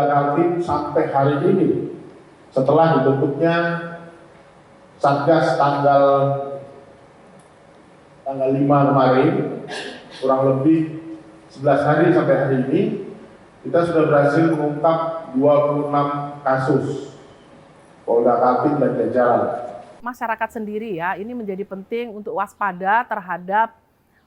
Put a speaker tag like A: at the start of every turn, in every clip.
A: Kaltim sampai hari ini setelah dibentuknya Satgas tanggal 5 kemarin, kurang lebih 11 hari sampai hari ini, kita sudah berhasil mengungkap 26 kasus Polda Kaltim dan jajaran.
B: Masyarakat sendiri ya, ini menjadi penting untuk waspada terhadap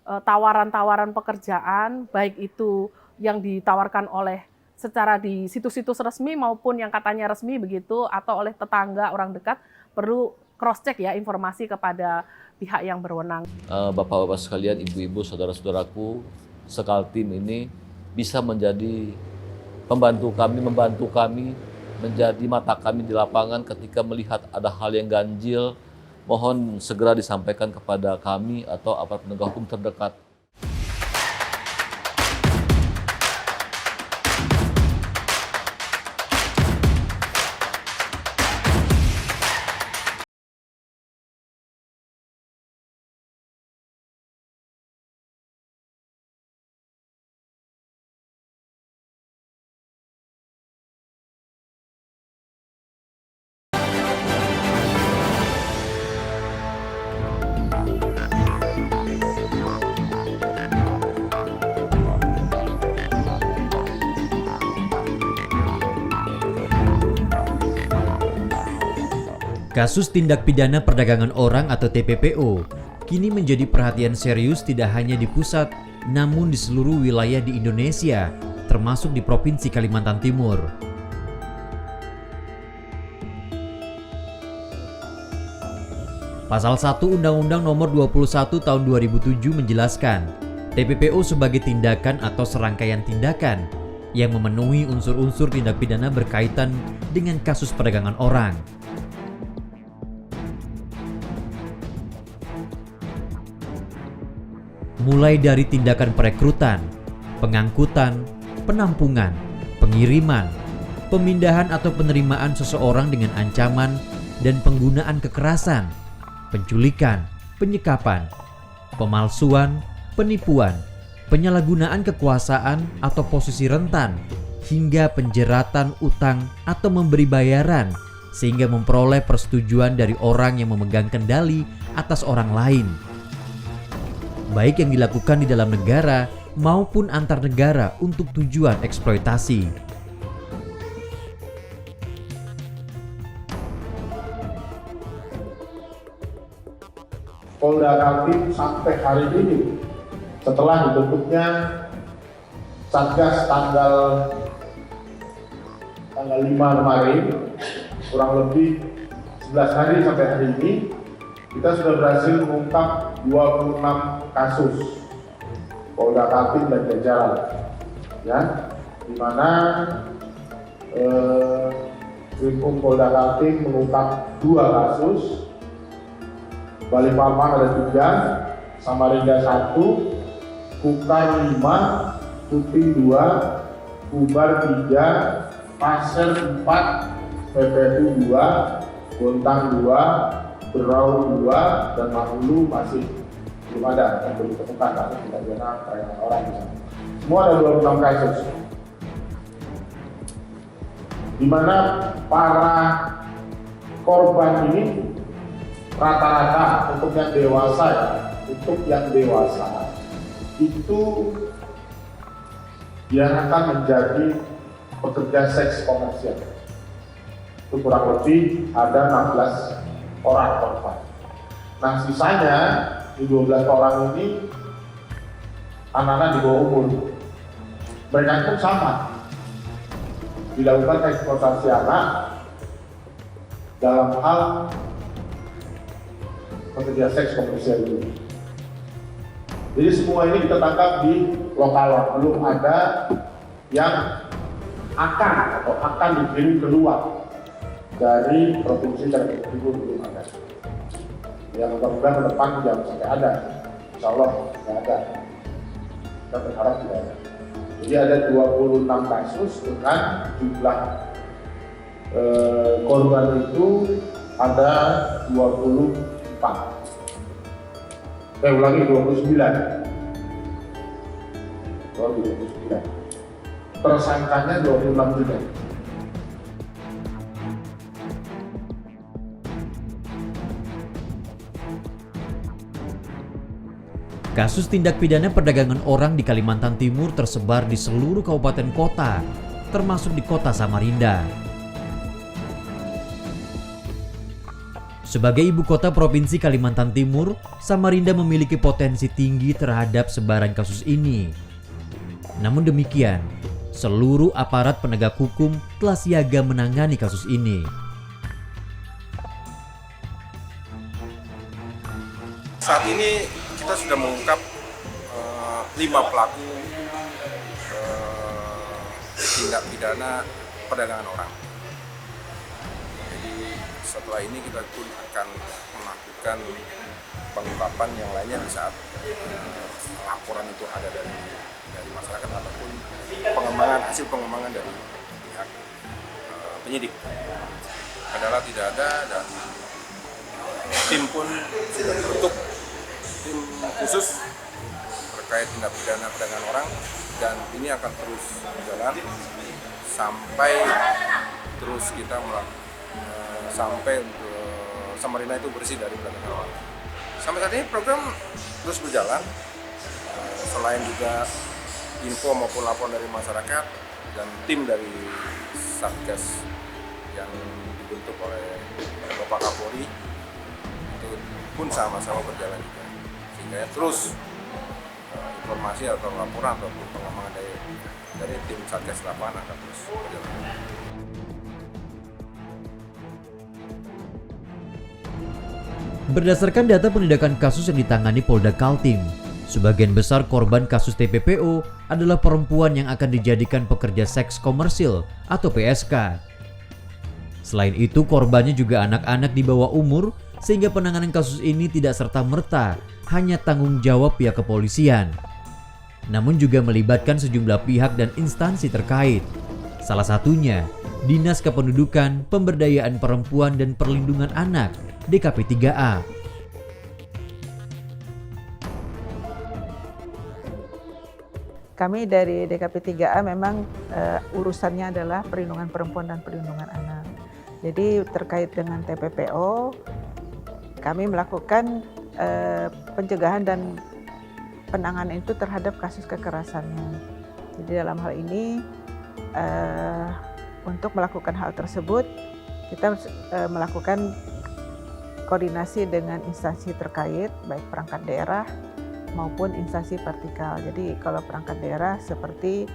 B: tawaran-tawaran pekerjaan, baik itu yang ditawarkan oleh secara di situs-situs resmi maupun yang katanya resmi begitu, atau oleh tetangga, orang dekat, perlu cross-check ya informasi kepada pihak yang berwenang.
C: Bapak-bapak sekalian, ibu-ibu, saudara-saudaraku, Sekaltim ini bisa menjadi membantu kami menjadi mata kami di lapangan ketika melihat ada hal yang ganjil. Mohon segera disampaikan kepada kami atau aparat penegak hukum terdekat.
D: Kasus tindak pidana perdagangan orang atau TPPO kini menjadi perhatian serius tidak hanya di pusat, namun di seluruh wilayah di Indonesia, termasuk di Provinsi Kalimantan Timur. Pasal 1 Undang-Undang Nomor 21 Tahun 2007 menjelaskan, TPPO sebagai tindakan atau serangkaian tindakan yang memenuhi unsur-unsur tindak pidana berkaitan dengan kasus perdagangan orang. Mulai dari tindakan perekrutan, pengangkutan, penampungan, pengiriman, pemindahan atau penerimaan seseorang dengan ancaman dan penggunaan kekerasan, penculikan, penyekapan, pemalsuan, penipuan, penyalahgunaan kekuasaan atau posisi rentan, hingga penjeratan utang atau memberi bayaran sehingga memperoleh persetujuan dari orang yang memegang kendali atas orang lain, baik yang dilakukan di dalam negara maupun antar negara untuk tujuan eksploitasi.
A: Polda Kaltim sampai hari ini setelah dibentuknya Satgas tanggal 5 kemarin, kurang lebih 11 hari sampai hari ini, kita sudah berhasil mengungkap 26 kasus Polda Kaltim dan jajaran, ya, di mana Krimum Polda Kaltim mengungkap 2 kasus, Balikpapan ada 3, Samarinda 1, Kukar 5, Putih 2, Kubar 3, Pasir 4, PPU 2, Bontang 2, Berau 2, dan Mahulu masih belum ada yang belum ditemukan karena tidak pidana perdagangan orang di sana. Semua ada 26 kasus, di mana para korban ini rata-rata untuk yang dewasa itu diarahkan menjadi pekerja seks komersial. Itu kurang lebih ada 16 orang korban. Nah, sisanya di 12 orang ini anak-anak di bawah umur. Mereka pun sama, dilakukan eksploitasi anak dalam hal pekerja seks komersial itu. Jadi semua ini kita tangkap di lokal, belum ada yang akan dikirim keluar dari provinsi Kalimantan Timur, belum ada. Ya, mudah-mudahan ke depan jangan sampai ada. Insya Allah tidak ada. Kita berharap tidak ada. Jadi ada 26 kasus dengan jumlah korban itu ada 24. Ulangi 29. Tersangkanya 26 juga.
D: Kasus tindak pidana perdagangan orang di Kalimantan Timur tersebar di seluruh kabupaten kota, termasuk di kota Samarinda. Sebagai ibu kota Provinsi Kalimantan Timur, Samarinda memiliki potensi tinggi terhadap sebaran kasus ini. Namun demikian, seluruh aparat penegak hukum telah siaga menangani kasus ini.
E: Saat ini kita sudah mengungkap 5 pelaku tindak pidana perdagangan orang. Jadi setelah ini kita pun akan melakukan pengungkapan yang lainnya di saat laporan itu ada dari masyarakat ataupun hasil pengembangan dari pihak penyidik. Adalah tidak ada dan tim pun sudah dibentuk, tim khusus terkait tindak pidana perdagangan orang, dan ini akan terus berjalan sampai terus kita sampai Samarinda itu bersih dari perdagangan orang. Sampai saat ini program terus berjalan, selain juga info maupun laporan dari masyarakat dan tim dari Satgas yang dibentuk oleh Bapak Kapolri itu pun sama-sama berjalan juga, sehingga terus informasi atau laporan ataupun pengembangan dari tim Satgas lapangan akan terus berjalan.
D: Berdasarkan data penindakan kasus yang ditangani Polda Kaltim, sebagian besar korban kasus TPPO adalah perempuan yang akan dijadikan pekerja seks komersil atau PSK. Selain itu, korbannya juga anak-anak di bawah umur, sehingga penanganan kasus ini tidak serta-merta hanya tanggung jawab pihak kepolisian, namun juga melibatkan sejumlah pihak dan instansi terkait. Salah satunya, Dinas Kependudukan, Pemberdayaan Perempuan dan Perlindungan Anak DKP 3A.
F: Kami dari DKP 3A memang urusannya adalah perlindungan perempuan dan perlindungan anak. Jadi terkait dengan TPPO, kami melakukan pencegahan dan penanganan itu terhadap kasus kekerasannya. Jadi dalam hal ini untuk melakukan hal tersebut, kita melakukan koordinasi dengan instansi terkait, baik perangkat daerah maupun instansi vertikal. Jadi kalau perangkat daerah seperti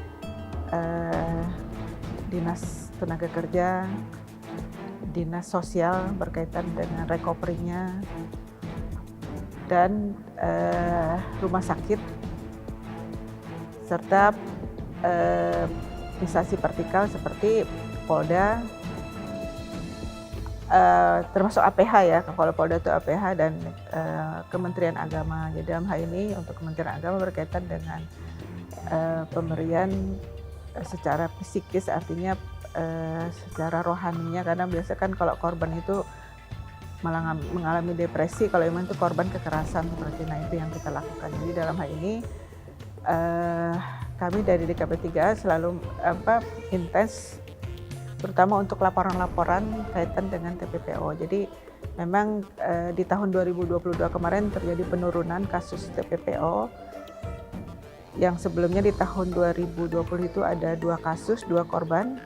F: Dinas Tenaga Kerja, Dinas Sosial berkaitan dengan recovery-nya, dan rumah sakit, serta instansi vertikal seperti Polda, termasuk APH ya, kalau Polda itu APH dan Kementerian Agama. Jadi dalam hal ini untuk Kementerian Agama berkaitan dengan pemberian secara psikis, artinya secara rohaninya, karena biasa kan kalau korban itu mengalami depresi, kalau memang itu korban kekerasan seperti itu yang kita lakukan. Jadi dalam hal ini kami dari DKP 3 selalu intens, terutama untuk laporan-laporan kaitan dengan TPPO. Jadi memang di tahun 2022 kemarin terjadi penurunan kasus TPPO, yang sebelumnya di tahun 2020 itu ada 2 kasus, 2 korban.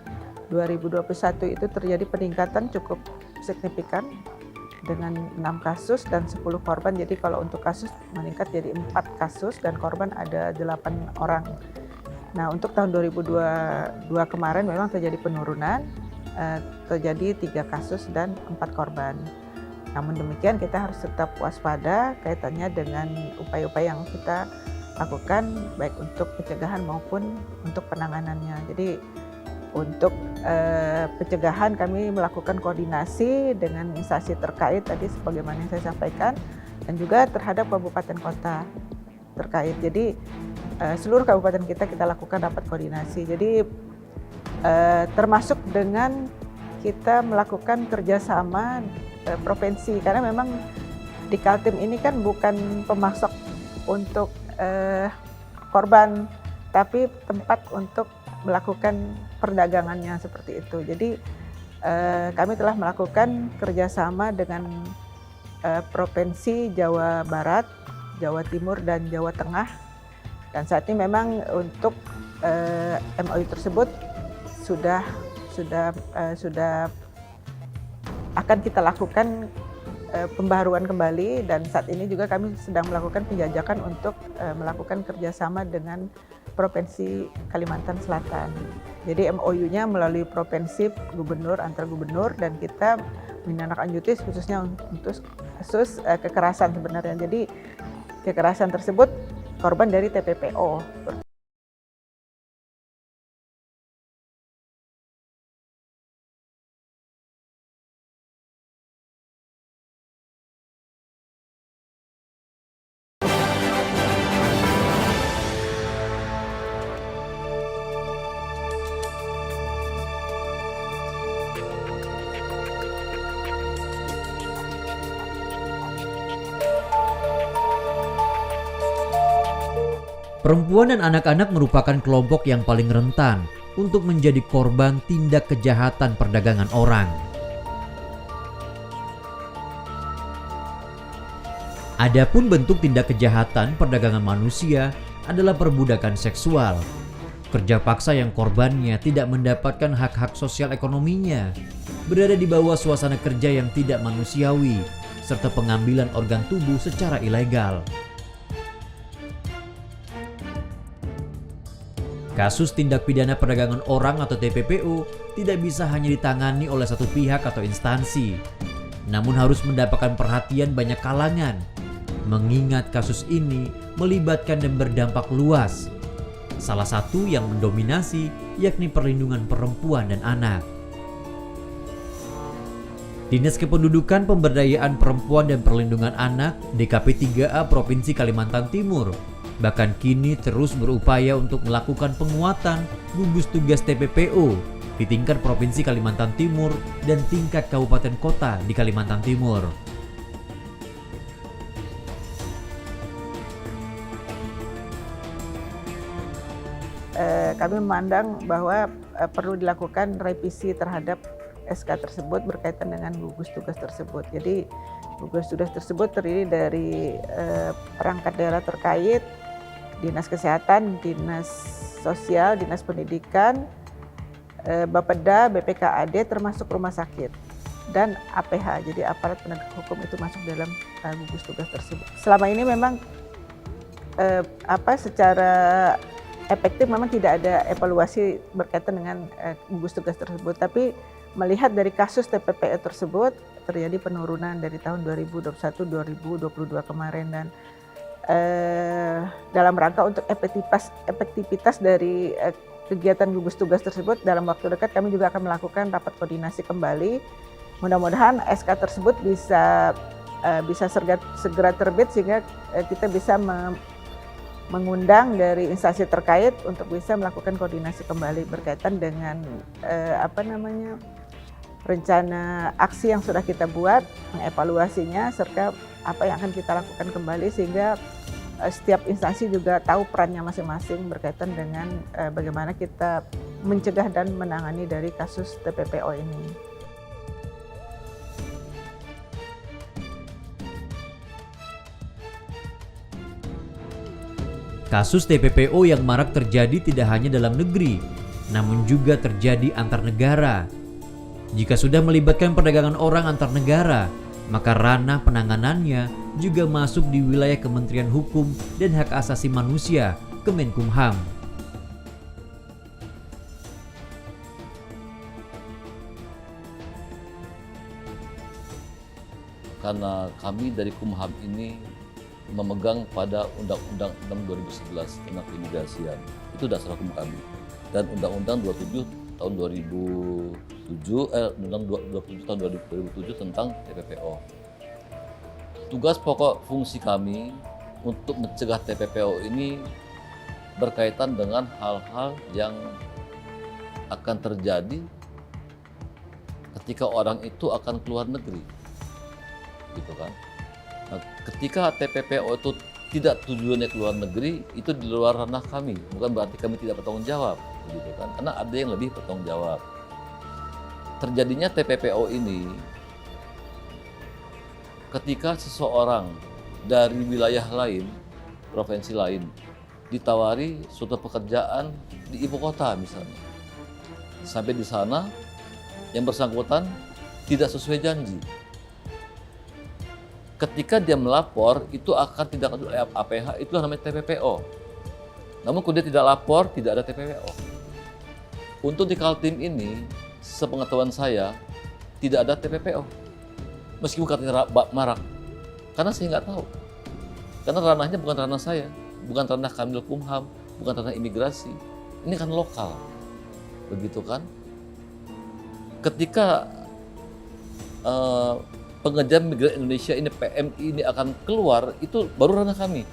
F: 2021 itu terjadi peningkatan cukup signifikan dengan 6 kasus dan 10 korban. Jadi kalau untuk kasus meningkat jadi 4 kasus dan korban ada 8 orang. Nah, untuk tahun 2022 kemarin memang terjadi penurunan, terjadi 3 kasus dan 4 korban. Namun demikian kita harus tetap waspada kaitannya dengan upaya-upaya yang kita lakukan baik untuk pencegahan maupun untuk penanganannya. Jadi untuk pencegahan kami melakukan koordinasi dengan instansi terkait tadi sebagaimana yang saya sampaikan, dan juga terhadap kabupaten kota terkait. Jadi seluruh kabupaten kita lakukan rapat koordinasi. Jadi termasuk dengan kita melakukan kerjasama provinsi, karena memang di Kaltim ini kan bukan pemasok untuk korban, tapi tempat untuk melakukan perdagangannya seperti itu. Jadi kami telah melakukan kerjasama dengan Provinsi Jawa Barat, Jawa Timur dan Jawa Tengah. Dan saat ini memang untuk MOU tersebut sudah akan kita lakukan pembaharuan kembali, dan saat ini juga kami sedang melakukan penjajakan untuk melakukan kerjasama dengan Provinsi Kalimantan Selatan. Jadi MOU-nya melalui provinsi antar gubernur, dan kita menindaklanjuti khususnya untuk kasus kekerasan sebenarnya. Jadi kekerasan tersebut korban dari TPPO.
D: Perempuan dan anak-anak merupakan kelompok yang paling rentan untuk menjadi korban tindak kejahatan perdagangan orang. Adapun bentuk tindak kejahatan perdagangan manusia adalah perbudakan seksual, kerja paksa yang korbannya tidak mendapatkan hak-hak sosial ekonominya, berada di bawah suasana kerja yang tidak manusiawi, serta pengambilan organ tubuh secara ilegal. Kasus tindak pidana perdagangan orang atau TPPO tidak bisa hanya ditangani oleh satu pihak atau instansi, namun harus mendapatkan perhatian banyak kalangan, mengingat kasus ini melibatkan dan berdampak luas. Salah satu yang mendominasi yakni perlindungan perempuan dan anak. Dinas Kependudukan Pemberdayaan Perempuan dan Perlindungan Anak DKP 3A Provinsi Kalimantan Timur bahkan kini terus berupaya untuk melakukan penguatan gugus tugas TPPO di tingkat Provinsi Kalimantan Timur dan tingkat kabupaten kota di Kalimantan Timur.
F: Kami memandang bahwa perlu dilakukan revisi terhadap SK tersebut berkaitan dengan gugus tugas tersebut. Jadi gugus tugas tersebut terdiri dari perangkat daerah terkait, Dinas Kesehatan, Dinas Sosial, Dinas Pendidikan, Bapeda, BPKAD termasuk rumah sakit, dan APH. Jadi aparat penegak hukum itu masuk dalam gugus tugas tersebut. Selama ini memang secara efektif memang tidak ada evaluasi berkaitan dengan gugus tugas tersebut, tapi melihat dari kasus TPPO tersebut terjadi penurunan dari tahun 2021-2022 kemarin, dan dalam rangka untuk efektivitas dari kegiatan gugus tugas tersebut, dalam waktu dekat kami juga akan melakukan rapat koordinasi kembali. Mudah-mudahan SK tersebut bisa segera terbit sehingga kita bisa mengundang dari instansi terkait untuk bisa melakukan koordinasi kembali berkaitan dengan rencana aksi yang sudah kita buat, mengevaluasinya, serta apa yang akan kita lakukan kembali, sehingga setiap instansi juga tahu perannya masing-masing berkaitan dengan bagaimana kita mencegah dan menangani dari kasus TPPO ini.
D: Kasus TPPO yang marak terjadi tidak hanya dalam negeri, namun juga terjadi antar negara. Jika sudah melibatkan perdagangan orang antar negara, maka ranah penanganannya juga masuk di wilayah Kementerian Hukum dan Hak Asasi Manusia, Kemenkumham.
C: Karena kami dari Kumham ini memegang pada Undang-Undang 6 2011 tentang keimigrasian. Itu dasar hukum kami. Dan Undang-Undang 27 tahun 27 tahun 2007 tentang TPPO. Tugas pokok fungsi kami untuk mencegah TPPO ini berkaitan dengan hal-hal yang akan terjadi ketika orang itu akan keluar negeri, gitu kan. Nah, ketika TPPO itu tidak tujuannya keluar negeri, itu di luar ranah kami, bukan berarti kami tidak bertanggung jawab, gitu kan. Karena ada yang lebih bertanggung jawab. Terjadinya TPPO ini ketika seseorang dari wilayah lain, provinsi lain, ditawari suatu pekerjaan di ibu kota misalnya. Sampai di sana, yang bersangkutan tidak sesuai janji. Ketika dia melapor, itu akan tindakan oleh APH, itu namanya TPPO. Namun kalau dia tidak lapor, tidak ada TPPO. Untuk di Kaltim ini, sepengetahuan saya, tidak ada TPPO. Meskipun katanya marak. Karena saya nggak tahu. Karena ranahnya bukan ranah saya, bukan ranah Kamilkumham, bukan ranah imigrasi. Ini kan lokal. Begitu kan? Ketika pengejar migran Indonesia ini, PMI ini akan keluar, itu baru ranah kami.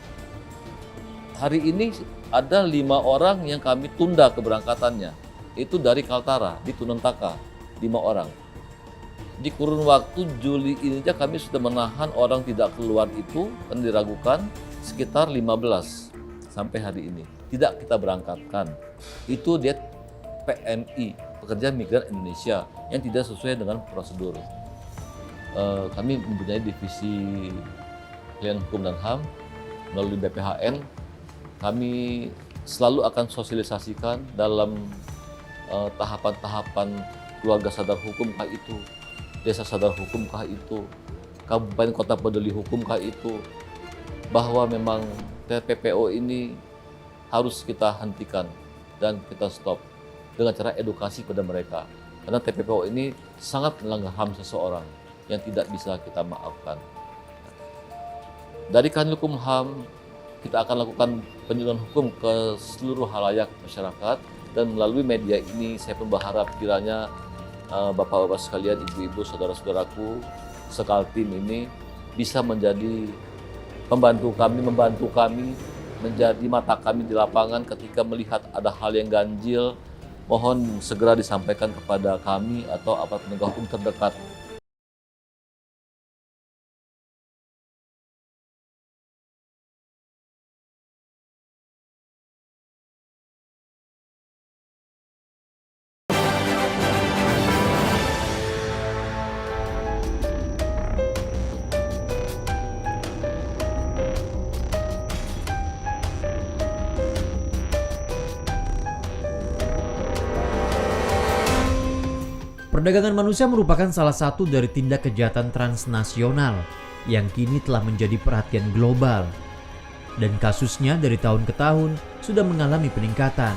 C: Hari ini ada 5 orang yang kami tunda keberangkatannya. Itu dari Kaltara, di Tunentaka, 5 orang. Di kurun waktu Juli ini aja kami sudah menahan orang tidak keluar itu, kan diragukan, sekitar 15 sampai hari ini. Tidak kita berangkatkan. Itu dia PMI, Pekerja Migran Indonesia, yang tidak sesuai dengan prosedur. Kami mempunyai divisi pilihan hukum dan HAM melalui BPHN. Kami selalu akan sosialisasikan dalam tahapan-tahapan keluarga sadar hukumkah itu, desa sadar hukumkah itu, kabupaten kota peduli hukumkah itu, bahwa memang TPPO ini harus kita hentikan dan kita stop dengan cara edukasi kepada mereka. Karena TPPO ini sangat melanggar HAM seseorang yang tidak bisa kita maafkan. Dari Kamilkumham, kita akan lakukan penyuluhan hukum ke seluruh halayak masyarakat, dan melalui media ini saya pun berharap kiranya Bapak-Bapak sekalian, Ibu-Ibu, Saudara-saudaraku, Sekaltim ini bisa menjadi membantu kami, menjadi mata kami di lapangan ketika melihat ada hal yang ganjil. Mohon segera disampaikan kepada kami atau aparat penegak hukum terdekat.
D: Perdagangan manusia merupakan salah satu dari tindak kejahatan transnasional yang kini telah menjadi perhatian global. Dan kasusnya dari tahun ke tahun sudah mengalami peningkatan.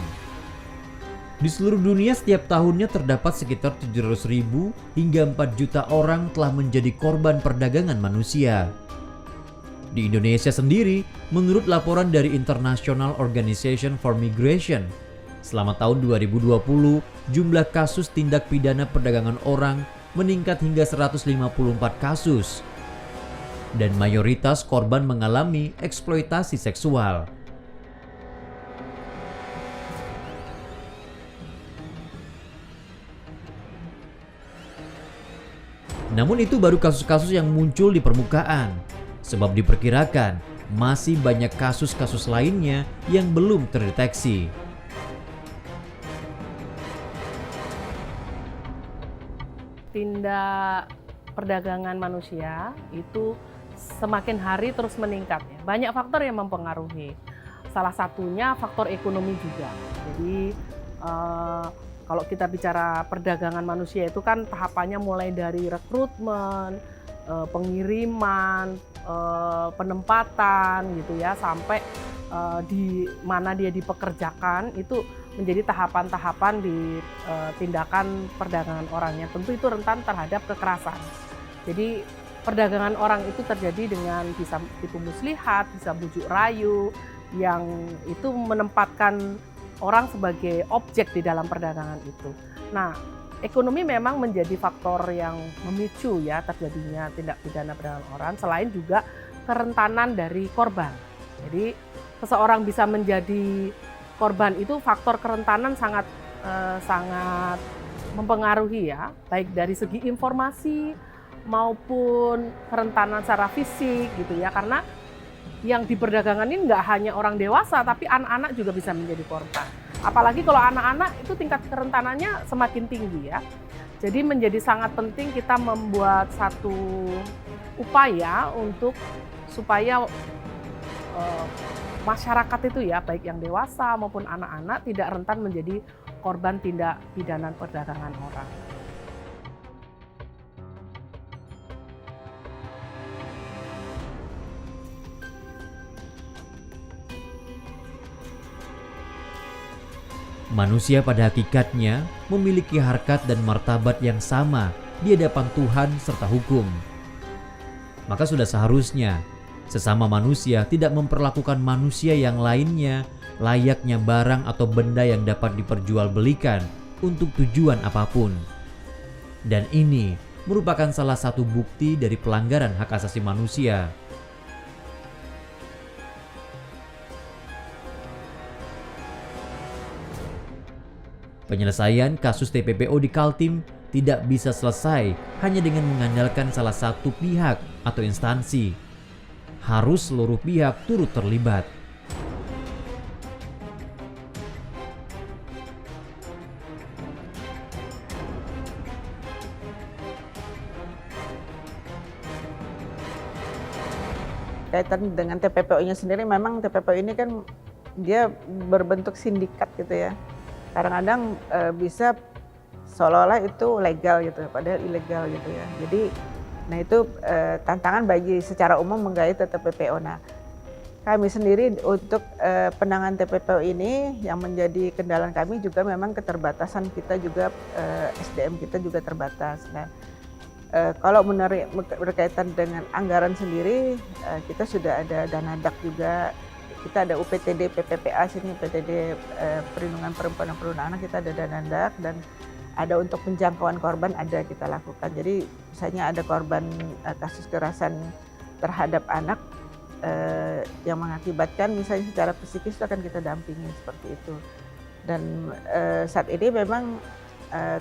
D: Di seluruh dunia setiap tahunnya terdapat sekitar 700.000 hingga 4 juta orang telah menjadi korban perdagangan manusia. Di Indonesia sendiri, menurut laporan dari International Organization for Migration, selama tahun 2020, jumlah kasus tindak pidana perdagangan orang meningkat hingga 154 kasus. Dan mayoritas korban mengalami eksploitasi seksual. Namun itu baru kasus-kasus yang muncul di permukaan, sebab diperkirakan masih banyak kasus-kasus lainnya yang belum terdeteksi.
B: Tindak perdagangan manusia itu semakin hari terus meningkat. Banyak faktor yang mempengaruhi. Salah satunya faktor ekonomi juga. Jadi kalau kita bicara perdagangan manusia itu kan tahapannya mulai dari rekrutmen, pengiriman, penempatan gitu ya, sampai di mana dia dipekerjakan, itu menjadi tahapan-tahapan di tindakan perdagangan orangnya. Tentu itu rentan terhadap kekerasan. Jadi perdagangan orang itu terjadi dengan bisa tipu muslihat, bisa bujuk rayu, yang itu menempatkan orang sebagai objek di dalam perdagangan itu. Nah, ekonomi memang menjadi faktor yang memicu ya terjadinya tindak pidana perdagangan orang, selain juga kerentanan dari korban. Jadi seseorang bisa menjadi korban itu faktor kerentanan sangat mempengaruhi ya, baik dari segi informasi maupun kerentanan secara fisik gitu ya, karena yang diperdagangkan ini nggak hanya orang dewasa tapi anak-anak juga bisa menjadi korban. Apalagi kalau anak-anak itu tingkat kerentanannya semakin tinggi ya. Jadi menjadi sangat penting kita membuat satu upaya untuk supaya masyarakat itu ya, baik yang dewasa maupun anak-anak tidak rentan menjadi korban tindak pidana perdagangan orang.
D: Manusia pada hakikatnya memiliki harkat dan martabat yang sama di hadapan Tuhan serta hukum. Maka sudah seharusnya sesama manusia tidak memperlakukan manusia yang lainnya layaknya barang atau benda yang dapat diperjualbelikan untuk tujuan apapun. Dan ini merupakan salah satu bukti dari pelanggaran hak asasi manusia. Penyelesaian kasus TPPO di Kaltim tidak bisa selesai hanya dengan mengandalkan salah satu pihak atau instansi. Harus seluruh pihak turut terlibat.
F: Kaitan dengan TPPO-nya sendiri, memang TPPO ini kan dia berbentuk sindikat gitu ya. Kadang-kadang bisa seolah-olah itu legal gitu, padahal ilegal gitu ya. Jadi, nah itu tantangan bagi secara umum menggait TPPO. Nah, kami sendiri untuk penanganan TPPO ini yang menjadi kendala kami juga memang keterbatasan kita juga, SDM kita juga terbatas. Nah, kalau berkaitan dengan anggaran sendiri, kita sudah ada Danadak juga. Kita ada UPTD PPPA sini, UPTD Perlindungan Perempuan dan Perlindungan Anak, kita ada Danadak, dan ada untuk penjangkauan korban ada kita lakukan. Jadi misalnya ada korban kasus kekerasan terhadap anak yang mengakibatkan misalnya secara psikis itu akan kita dampingi seperti itu. Dan saat ini memang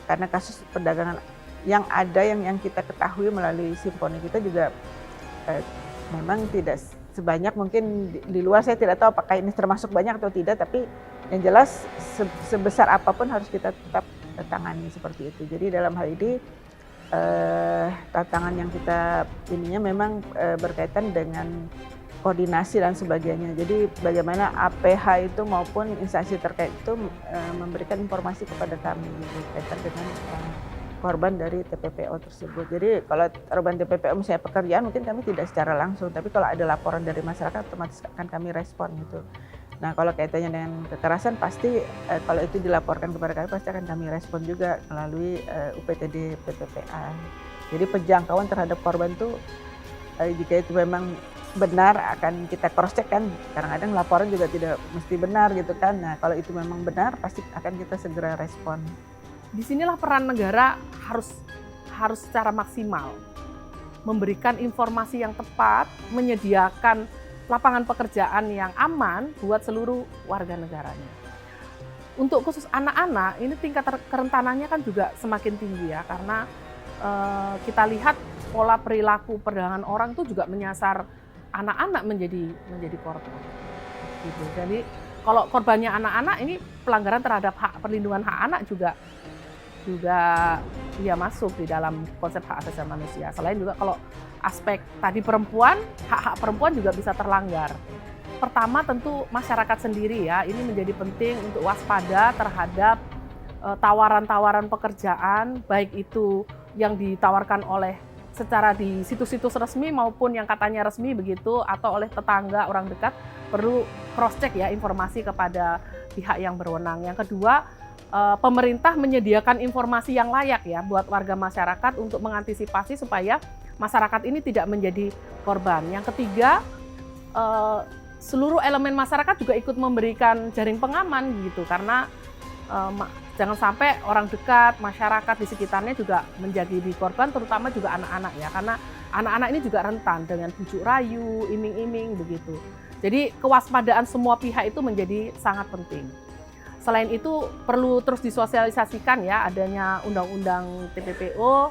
F: karena kasus perdagangan yang ada yang kita ketahui melalui simponi kita juga memang tidak sebanyak mungkin di luar. Saya tidak tahu apakah ini termasuk banyak atau tidak, tapi yang jelas sebesar apapun harus kita tetap tangani seperti itu. Jadi dalam hal ini tantangan yang kita ininya memang berkaitan dengan koordinasi dan sebagainya. Jadi bagaimana APH itu maupun instansi terkait itu memberikan informasi kepada kami gitu, berkaitan dengan korban dari TPPO tersebut. Jadi kalau korban TPPO misalnya pekerjaan mungkin kami tidak secara langsung, tapi kalau ada laporan dari masyarakat otomatis akan kami respon gitu. Nah kalau kaitannya dengan kekerasan pasti kalau itu dilaporkan kepada kami pasti akan kami respon juga melalui UPTD PPPA. Jadi penjangkauan terhadap korban itu jika itu memang benar akan kita cross check kan, kadang-kadang laporan juga tidak mesti benar gitu kan. Nah kalau itu memang benar pasti akan kita segera respon.
B: Disinilah peran negara harus secara maksimal memberikan informasi yang tepat, menyediakan lapangan pekerjaan yang aman buat seluruh warga negaranya. Untuk khusus anak-anak, ini tingkat kerentanannya kan juga semakin tinggi ya, karena kita lihat pola perilaku perdagangan orang itu juga menyasar anak-anak menjadi korban. Gitu. Jadi kalau korbannya anak-anak, ini pelanggaran terhadap perlindungan hak anak juga ya masuk di dalam konsep hak asasi manusia. Selain juga kalau aspek tadi perempuan, hak-hak perempuan juga bisa terlanggar. Pertama tentu masyarakat sendiri ya, ini menjadi penting untuk waspada terhadap tawaran-tawaran pekerjaan, baik itu yang ditawarkan oleh secara di situs-situs resmi maupun yang katanya resmi begitu, atau oleh tetangga, orang dekat, perlu cross check ya informasi kepada pihak yang berwenang. Yang kedua, pemerintah menyediakan informasi yang layak ya buat warga masyarakat untuk mengantisipasi supaya masyarakat ini tidak menjadi korban. Yang ketiga, seluruh elemen masyarakat juga ikut memberikan jaring pengaman gitu, karena jangan sampai orang dekat, masyarakat di sekitarnya juga menjadi korban, terutama juga anak-anak ya, karena anak-anak ini juga rentan dengan bujuk rayu, iming-iming begitu. Jadi kewaspadaan semua pihak itu menjadi sangat penting. Selain itu perlu terus disosialisasikan ya adanya undang-undang TPPO,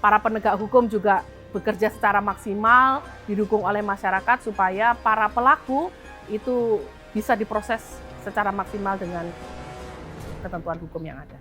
B: para penegak hukum juga bekerja secara maksimal, didukung oleh masyarakat supaya para pelaku itu bisa diproses secara maksimal dengan ketentuan hukum yang ada.